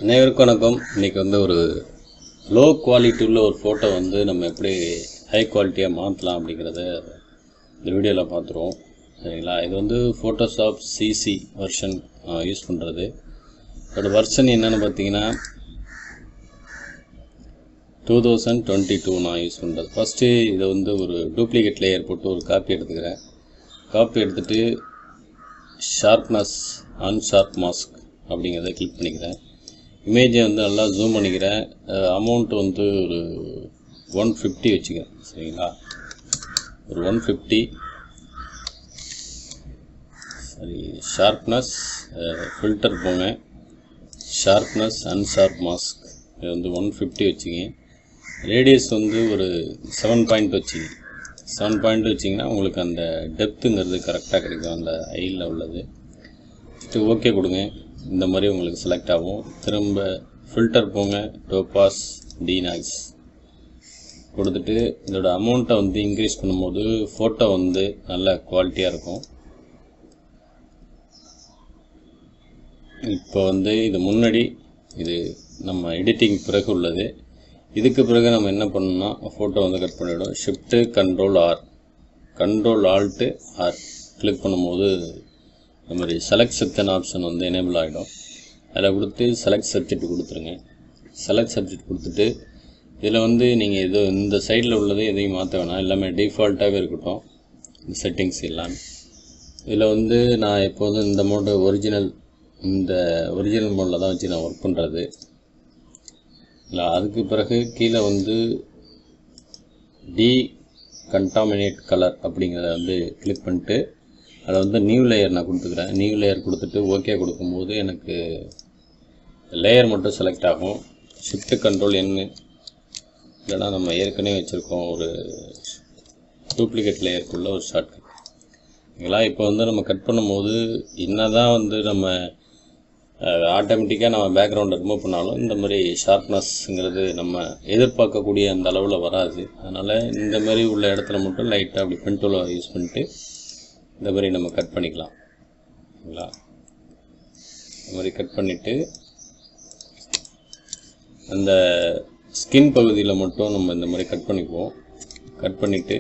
அனைவருக்கும் வணக்கம். இன்றைக்கி வந்து ஒரு லோ குவாலிட்டி உள்ள ஒரு ஃபோட்டோ வந்து நம்ம எப்படி ஹை குவாலிட்டியாக மாற்றலாம் அப்படிங்கிறத இந்த வீடியோவில் பார்த்துருவோம். சரிங்களா? இது வந்து ஃபோட்டோஷாப் சிசி வெர்ஷன் யூஸ் பண்ணுறது. இதோட வெர்ஷன் என்னென்னு பார்த்தீங்கன்னா 2022 நான் யூஸ் பண்ணுறது. ஃபஸ்ட்டு இதை வந்து ஒரு டூப்ளிகேட் லேயர் போட்டு ஒரு காப்பி எடுத்துக்கிறேன். காப்பி எடுத்துகிட்டு ஷார்ப்னஸ் அன்ஷார்ப் மாஸ்க் அப்படிங்கிறத கிளிக் பண்ணிக்கிறேன். இமேஜை வந்து நல்லா ஜூம் பண்ணிக்கிறேன். அமௌண்ட்டு வந்து ஒரு 150 வச்சுக்கிறேன். சரிங்களா? ஒரு 150. சரி, ஷார்ப்னஸ் ஃபில்டர் போங்க. ஷார்ப்னஸ் அன்ஷார்ப் மாஸ்க் இது வந்து 150 வச்சுக்கிங்க. ரேடியஸ் வந்து ஒரு 7 பாயிண்ட் வச்சுக்கிங்க. 7 பாயிண்ட் வச்சிங்கன்னா உங்களுக்கு அந்த டெப்த்துங்கிறது கரெக்டாக கிடைக்கும், அந்த ஐயில் உள்ளது. ஓகே கொடுங்க. இந்த மாதிரி உங்களுக்கு செலக்ட் ஆகும். திரும்ப ஃபில்டர் போங்க, டோபாஸ் டீநாய்ஸ் கொடுத்துட்டு இதோட அமௌண்ட்டை வந்து இன்க்ரீஸ் பண்ணும்போது ஃபோட்டோ வந்து நல்ல குவாலிட்டியாக இருக்கும். இப்போ வந்து இது முன்னாடி, இது நம்ம எடிட்டிங் பிறகு உள்ளது. இதுக்கு பிறகு நம்ம என்ன பண்ணணும்னா ஃபோட்டோ வந்து கட் பண்ணிவிடும். Shift control alt R click பண்ணும்போது இந்த மாதிரி செலக்ட் செக்ஷன் ஆப்ஷன் வந்து எனேபிள் ஆகிடும். அதில் கொடுத்து செலக்ட் சப்ஜெக்ட் கொடுத்துருங்க. செலக்ட் சப்ஜெக்ட் கொடுத்துட்டு இதில் வந்து நீங்கள் எதோ இந்த சைடில் உள்ளது எதையும் மாற்ற வேணாம், எல்லாமே டிஃபால்ட்டாகவே இருக்கட்டும். இந்த செட்டிங்ஸ் எல்லாம் இதில் வந்து நான் எப்போதும் இந்த மோடு ஒரிஜினல் மோடில் தான் வச்சு நான் ஒர்க் பண்ணுறது இல்லை. அதுக்கு பிறகு கீழே வந்து கண்டாமினேட் கலர் அப்படிங்கிறத வந்து கிளிக் பண்ணிட்டு அதை வந்து நியூ லேயர் நான் கொடுத்துக்கிறேன். நியூ லேயர் கொடுத்துட்டு ஓகே கொடுக்கும்போது எனக்கு லேயர் மட்டும் செலக்ட் ஆகும். ஷிஃப்ட்டு கண்ட்ரோல் என்ன, இல்லைனா நம்ம ஏற்கனவே வச்சுருக்கோம் ஒரு டூப்ளிகேட் லேயருக்குள்ள ஒரு ஷார்ட்கட். ஓகேங்களா? இப்போ வந்து நம்ம கட் பண்ணும்போது என்ன தான் வந்து நம்ம ஆட்டோமேட்டிக்காக நம்ம பேக்ரவுண்டை ரிமூவ் பண்ணாலும் இந்த மாதிரி ஷார்ப்னஸ்ங்கிறது நம்ம எதிர்பார்க்கக்கூடிய அந்த அளவில் வராது. அதனால் இந்த மாதிரி உள்ள இடத்துல மட்டும் லைட்டாக அப்படி பென் டூலை யூஸ் பண்ணிட்டு இந்த மாதிரி நம்ம கட் பண்ணிக்கலாம். ஓகேங்களா? இந்த மாதிரி கட் பண்ணிவிட்டு அந்த ஸ்கின் பகுதியில் மட்டும் நம்ம இந்த மாதிரி கட் பண்ணிக்குவோம். கட் பண்ணிவிட்டு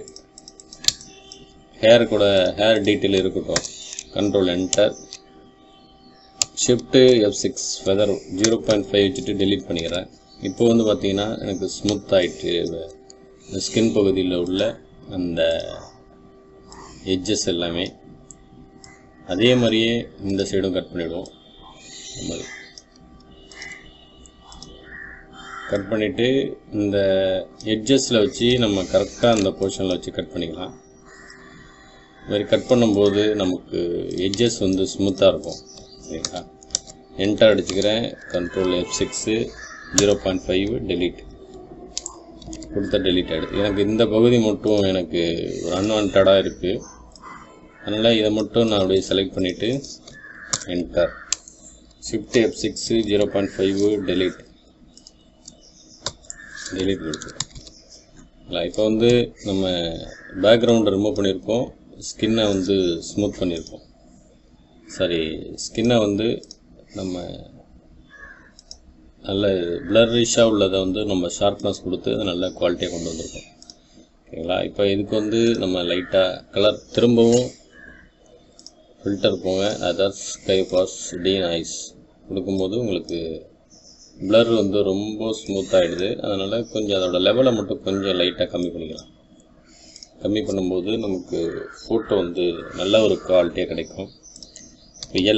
ஹேர் டீட்டெயில் இருக்கட்டும். Control enter, shift F6 feather 0.5 வச்சுட்டு டெலீட் பண்ணிக்கிறேன். இப்போ வந்து பார்த்திங்கன்னா எனக்கு ஸ்மூத் ஆகிட்டு இந்த ஸ்கின் பகுதியில் உள்ள அந்த எட்ஜஸ் எல்லாமே. அதே மாதிரியே இந்த சைடும் கட் பண்ணிவிடுவோம். இந்த மாதிரி கட் பண்ணிவிட்டு இந்த எட்ஜஸில் வச்சு நம்ம கரெக்டாக அந்த போர்ஷனில் வச்சு கட் பண்ணிக்கலாம். இது மாதிரி கட் பண்ணும்போது நமக்கு எட்ஜஸ் வந்து ஸ்மூத்தாக இருக்கும். சரிங்களா? என்டர் அடிச்சுக்கிறேன். கண்ட்ரோல் F6 0.5 டெலீட் கொடுத்தா டெலீட் ஆகிடுது. எனக்கு இந்த பகுதி மட்டும் எனக்கு ஒரு அன்வான்டாக இருக்குது. அதனால் இதை மட்டும் நான் அப்படியே செலக்ட் பண்ணிவிட்டு என்டர், ஷிஃப்ட் F6 0.5 டெலீட் கொடுத்துருக்கோம். இப்போ வந்து நம்ம பேக்ரவுண்டை ரிமூவ் பண்ணியிருக்கோம், ஸ்கின்னை வந்து ஸ்மூத் பண்ணியிருக்கோம். சரி, ஸ்கின்னை வந்து நம்ம நல்ல பிளரிஷாக உள்ளதை வந்து நம்ம ஷார்ப்னஸ் கொடுத்து நல்ல குவாலிட்டியாக கொண்டு வந்திருக்கோம். ஓகேங்களா? இப்போ இதுக்கு வந்து நம்ம லைட்டாக கலர் திரும்பவும் ஃபில்டர் போங்க, அதர் ஸ்கை பாஸ் டீநாய்ஸ் கொடுக்கும்போது உங்களுக்கு பிளர் வந்து ரொம்ப ஸ்மூத் ஆகிடுது. அதனால் கொஞ்சம் அதோட லெவலை மட்டும் கொஞ்சம் லைட்டாக கம்மி பண்ணிக்கலாம். கம்மி பண்ணும்போது நமக்கு ஃபோட்டோ வந்து நல்ல ஒரு குவாலிட்டியாக கிடைக்கும். இப்போ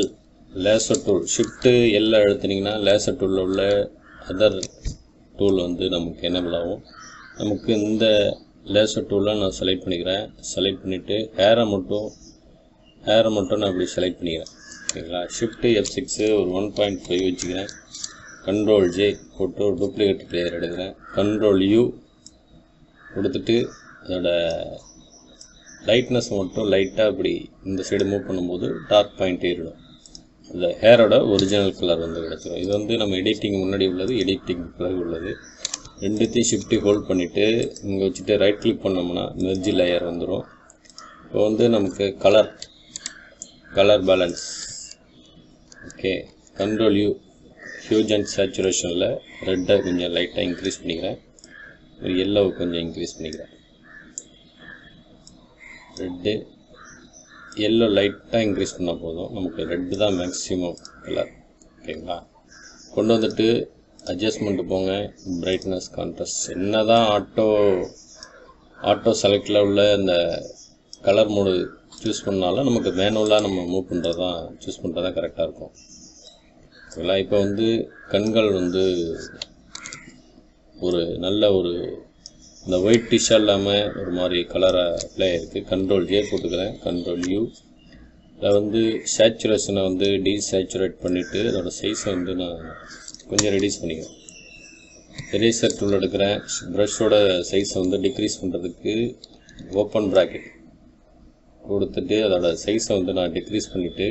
லேசர் டூல், ஷிஃப்ட்டு எல்ல அழுத்தினீங்கன்னா லேசர் டூலில் உள்ள அதர் டூல் வந்து நமக்கு எனேபிள் ஆகும். நமக்கு இந்த லேசர் டூலை நான் செலக்ட் பண்ணிக்கிறேன். செலக்ட் பண்ணிவிட்டு ஹேரை மட்டும் நான் இப்படி செலக்ட் பண்ணிக்கிறேன். ஓகேங்களா? ஷிஃப்ட்டு F6 ஒரு 1.5 வச்சுக்கிறேன். கண்ட்ரோல் J போட்டு ஒரு டூப்ளிகேட் லேயர் எடுக்கிறேன். கண்ட்ரோல் U கொடுத்துட்டு அதோட லைட்னஸ் மட்டும் லைட்டாக இப்படி இந்த சைடு மூவ் பண்ணும்போது டார்க் பாயிண்ட் ஏறிடும். இந்த ஹேரோட ஒரிஜினல் கலர் வந்து கிடச்சிடும். இது வந்து நம்ம எடிட்டிங் முன்னாடி உள்ளது, எடிட்டிங் பிறகு உள்ளது. ரெண்டுத்தையும் ஷிஃப்ட்டு ஹோல்ட் பண்ணிவிட்டு இங்கே வச்சுட்டு ரைட் கிளிக் பண்ணோம்னா மெர்ஜ் லேயர் வந்துடும். இப்போ வந்து நமக்கு colour balance. Okay, control U hue and சேச்சுரேஷனில் ரெட்டை கொஞ்சம் லைட்டாக இன்க்ரீஸ் பண்ணிக்கிறேன், ஒரு எல்லோவை கொஞ்சம் இன்க்ரீஸ் பண்ணிக்கிறேன். ரெட்டு எல்லோ லைட்டாக இன்க்ரீஸ் பண்ணால் போதும், நமக்கு ரெட்டு தான் மேக்ஸிமம் கலர். ஓகேங்களா? கொண்டு வந்துட்டு அட்ஜஸ்ட்மெண்ட்டு போங்க, பிரைட்னஸ், கான்ட்ராஸ்ட். என்ன தான் ஆட்டோ செலக்டில் உள்ள இந்த கலர் மோடு சூஸ் பண்ணாலும் நமக்கு மேனுவலாக நம்ம மூவ் பண்ணுறது தான் சூஸ் பண்ணுறது தான் கரெக்டாக இருக்கும். ஓகேங்களா? இப்போ வந்து கண்கள் வந்து ஒரு நல்ல ஒரு இந்த ஒயிட் டிஷ்ஷாக இல்லாமல் ஒரு மாதிரி கலராக அப்ளை ஆகிருக்கு. கண்ட்ரோல் ஜே போட்டுக்கிறேன், கண்ட்ரோல் யூ. இதில் வந்து சேச்சுரேஷனை வந்து டீசேச்சுரேட் பண்ணிவிட்டு அதோட சைஸை வந்து நான் கொஞ்சம் ரெடியூஸ் பண்ணிக்கிறேன். எரேசர் டூல் எடுக்கிறேன், ப்ரஷோட சைஸை வந்து டிக்ரீஸ் பண்ணுறதுக்கு ஓப்பன் ப்ராக்கெட் கொடுத்துட்டு அதோட சைஸை வந்து நான் டிக்ரீஸ் பண்ணிவிட்டு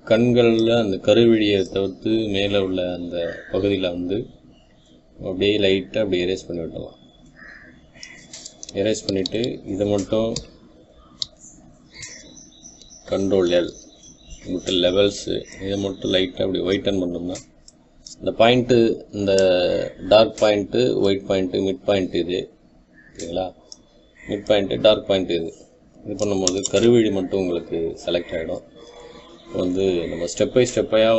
கண்களில் அந்த கருவிழியை தவிர்த்து மேலே உள்ள அந்த பகுதியில் வந்து அப்படியே லைட்டாக அப்படி எரேஸ் பண்ணி விட்டலாம். எரேஸ் பண்ணிவிட்டு இதை மட்டும் கண்ட்ரோல் எல் மட்டும் லெவல்ஸு இதை மட்டும் லைட்டாக அப்படி ஒயிட்டன் பண்ணோம்னா இந்த பாயிண்ட்டு, இந்த dark point, white point, mid point இது. ஓகேங்களா? மிட் பாயிண்ட்டு, டார்க் பாயிண்ட் இது பண்ணும்போது கருவிழி மட்டும் உங்களுக்கு செலக்ட் ஆகிடும். வந்து நம்ம ஸ்டெப் பை ஸ்டெப்பாக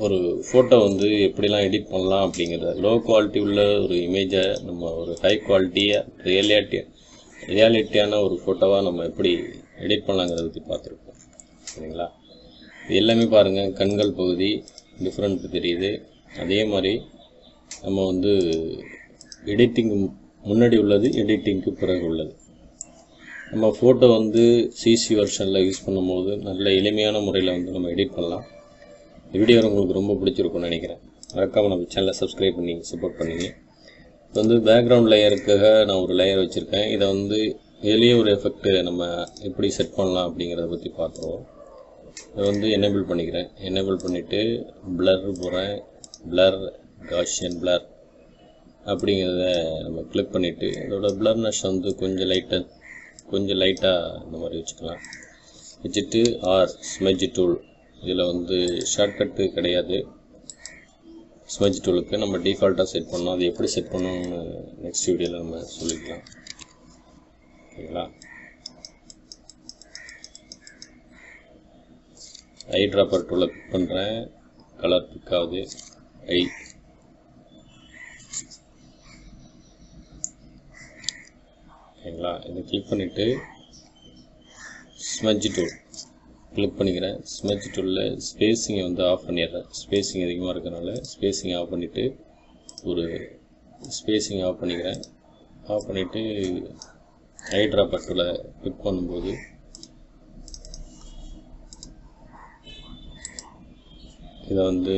ஒரு ஃபோட்டோ வந்து எப்படிலாம் எடிட் பண்ணலாம் அப்படிங்கிறத, லோ குவாலிட்டி உள்ள ஒரு இமேஜை நம்ம ஒரு ஹை குவாலிட்டியாக ரியாலிட்டியான ஒரு ஃபோட்டோவாக நம்ம எப்படி எடிட் பண்ணலாங்கிறத பற்றி பார்த்துருக்கோம். சரிங்களா? இது எல்லாமே பாருங்கள், கண்கள் பகுதி டிஃப்ரெண்ட் தெரியுது. அதே மாதிரி நம்ம வந்து எடிட்டிங் முன்னாடி உள்ளது, எடிட்டிங்க்கு பிறகு உள்ளது. நம்ம ஃபோட்டோ வந்து சிசி வெர்ஷனில் யூஸ் பண்ணும்போது நல்ல எளிமையான முறையில் வந்து நம்ம எடிட் பண்ணலாம். இந்த வீடியோ உங்களுக்கு ரொம்ப பிடிச்சிருக்கும்னு நினைக்கிறேன். மறக்காமல் நம்ம சேனலை சப்ஸ்கிரைப் பண்ணி சப்போர்ட் பண்ணிங்க. இப்போ வந்து பேக்ரவுண்ட் லேயருக்காக நான் ஒரு லேயர் வச்சுருக்கேன். இதை வந்து இதுலேயே ஒரு எஃபெக்ட்டு நம்ம எப்படி செட் பண்ணலாம் அப்படிங்கிறத பற்றி பார்த்துருவோம். இதை வந்து எனேபிள் பண்ணிக்கிறேன். எனேபிள் பண்ணிவிட்டு பிளர் போகிறேன். பிளர், காஷியன் பிளர் அப்படிங்கிறத நம்ம கிளிக் பண்ணிவிட்டு இதோட பிளர்னஸ் வந்து கொஞ்சம் லைட்டாக இந்த மாதிரி வச்சுக்கலாம். வச்சுட்டு ஸ்மெட்ஜ் டூல், இதில் வந்து ஷார்ட்கட்டு கிடையாது. ஸ்மெட்ஜ் டூலுக்கு நம்ம டிஃபால்ட்டாக செட் பண்ணோம். அது எப்படி செட் பண்ணணும்னு நெக்ஸ்ட் வீடியோவில் நம்ம சொல்லிக்கலாம். ஓகேங்களா? ஐ ட்ராப்பர் டூலை பிக் பண்ணுறேன், கலர் பிக் ஆகுது. ஓகேங்களா? இதை கிளிக் பண்ணிவிட்டு ஸ்மெட்ஜ் டூல் கிளிக் பண்ணிக்கிறேன். ஸ்மெட்ஜ் டூலில் ஸ்பேஸிங்கை வந்து ஆஃப் பண்ணிடுறேன். ஸ்பேஸிங் அதிகமாக இருக்கிறனால ஸ்பேஸிங் ஆஃப் பண்ணிவிட்டு ஸ்பேஸிங் ஆஃப் பண்ணிக்கிறேன். ஆஃப் பண்ணிவிட்டு ஐ ட்ராப்பர் டூலை பிக் பண்ணும்போது இதை வந்து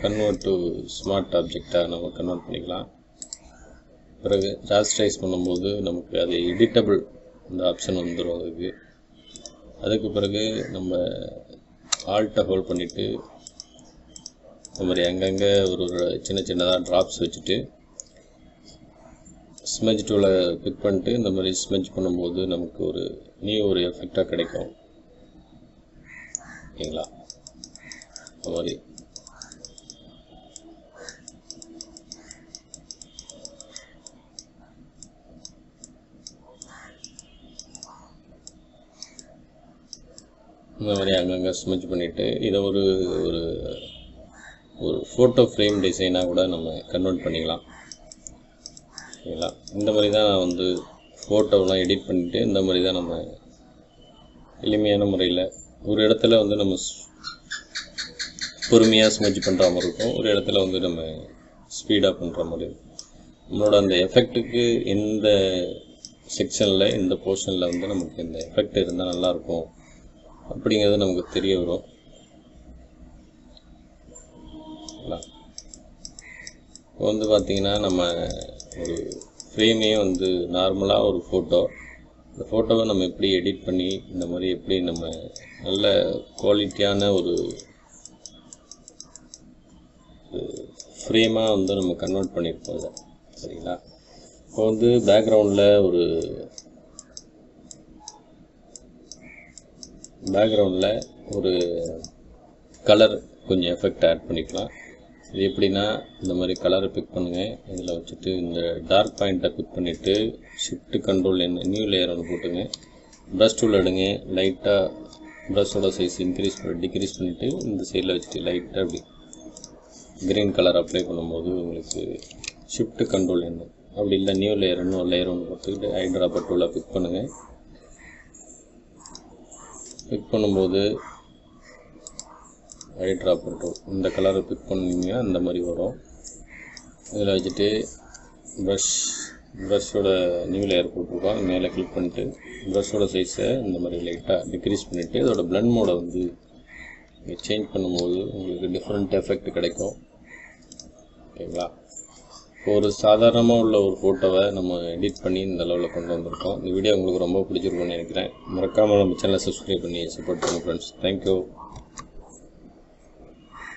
கன்வெர்ட் டு ஸ்மார்ட் ஆப்ஜெக்டாக நம்ம கன்வெர்ட் பண்ணிக்கலாம். பிறகு ராஸ்டரைஸ் பண்ணும்போது நமக்கு அது எடிட்டபிள் இந்த ஆப்ஷன் வந்துடும். அதுக்கு பிறகு நம்ம ஆல்ட்டை ஹோல்ட் பண்ணிவிட்டு இந்த மாதிரி அங்கங்கே ஒரு சின்னதாக ட்ராப்ஸ் வச்சுட்டு ஸ்மெட்ஜ் டூலை பிக் பண்ணிட்டு இந்த மாதிரி ஸ்மெட்ஜ் பண்ணும்போது நமக்கு ஒரு எஃபெக்டாக கிடைக்கும். ஓகேங்களா? இந்த மாதிரி அங்கங்கே ஸ்மெட்ச் பண்ணிவிட்டு இதை ஒரு ஃபோட்டோ ஃப்ரேம் டிசைனாக கூட நம்ம கன்வெர்ட் பண்ணிக்கலாம். ஓகேங்களா? இந்த மாதிரி தான் நான் வந்து ஃபோட்டோவெலாம் எடிட் பண்ணிவிட்டு இந்த மாதிரி தான் நம்ம எளிமையான முறையில் ஒரு இடத்துல வந்து நம்ம பொறுமையாக ஸ்மெட்ச் பண்ணுற மாதிரி இருக்கும், ஒரு இடத்துல வந்து நம்ம ஸ்பீடாக பண்ணுற மாதிரி இருக்கும். நம்மளோட அந்த எஃபெக்ட்டுக்கு எந்த செக்ஷனில் எந்த போர்ஷனில் வந்து நமக்கு இந்த எஃபெக்ட் இருந்தால் நல்லாயிருக்கும் அப்படிங்கிறது நமக்கு தெரிய வரும். இப்போ வந்து பார்த்திங்கன்னா நம்ம ஒரு ஃப்ரேமையே வந்து நார்மலாக ஒரு ஃபோட்டோ, இந்த ஃபோட்டோவை நம்ம எப்படி எடிட் பண்ணி இந்த மாதிரி எப்படி நம்ம நல்ல குவாலிட்டியான ஒரு ஃப்ரேமாக வந்து நம்ம கன்வெர்ட் பண்ணியிருப்போம் இதை. சரிங்களா? இப்போ வந்து பேக்ரவுண்டில் பேக்ரவுண்டில் ஒரு கலர் கொஞ்சம் எஃபெக்ட் ஆட் பண்ணிக்கலாம். இது எப்படின்னா இந்த மாதிரி கலரை பிக் பண்ணுங்கள். இதில் வச்சுட்டு இந்த டார்க் பாயிண்ட்டை பிக் பண்ணிவிட்டு ஷிஃப்ட் கண்ட்ரோல் நியூ லேயர் ஒன்று போட்டுங்க. ப்ரஷ் டூல் எடுங்க. லைட்டாக ப்ரஷோட சைஸ் டிக்ரீஸ் பண்ணிவிட்டு இந்த சைடில் வச்சுட்டு லைட்டாக அப்படி க்ரீன் கலர் அப்ளை பண்ணும்போது உங்களுக்கு ஷிஃப்ட் கண்ட்ரோல் என்ன அப்படி இல்லை நியூ லேயர் இன்னும் லேயர் ஒன்று பார்த்துக்கிட்டு ஐட்ராப்பர் டூலை பிக் பண்ணுங்கள். பிக் பண்ணும்போது ஐட்ராப்பர் டூல் இந்த கலரை பிக் பண்ணிங்கன்னா இந்த மாதிரி வரும். இதில் வச்சுட்டு ப்ரஷோட நியூ லேயர் போட்டிருக்கோம். மேலே கிளிக் பண்ணிவிட்டு ப்ரஷோட சைஸை இந்த மாதிரி லைட்டாக டிக்ரீஸ் பண்ணிவிட்டு இதோட பிளண்ட் மோடை வந்து சேஞ்ச் பண்ணும்போது உங்களுக்கு டிஃப்ரெண்ட் எஃபெக்ட் கிடைக்கும். ஓகேங்களா? ஒரு சாதாரணமாக உள்ள ஒரு ஃபோட்டோவை நம்ம எடிட் பண்ணி இந்த லெவலில் கொண்டு வந்திருக்கோம். இந்த வீடியோ உங்களுக்கு ரொம்ப பிடிச்சிருக்குன்னு நினைக்கிறேன். மறக்காமல் நம்ம சேனலை சப்ஸ்கிரைப் பண்ணி சப்போர்ட் பண்ணுங்கள் ஃப்ரெண்ட்ஸ். தேங்க்யூ.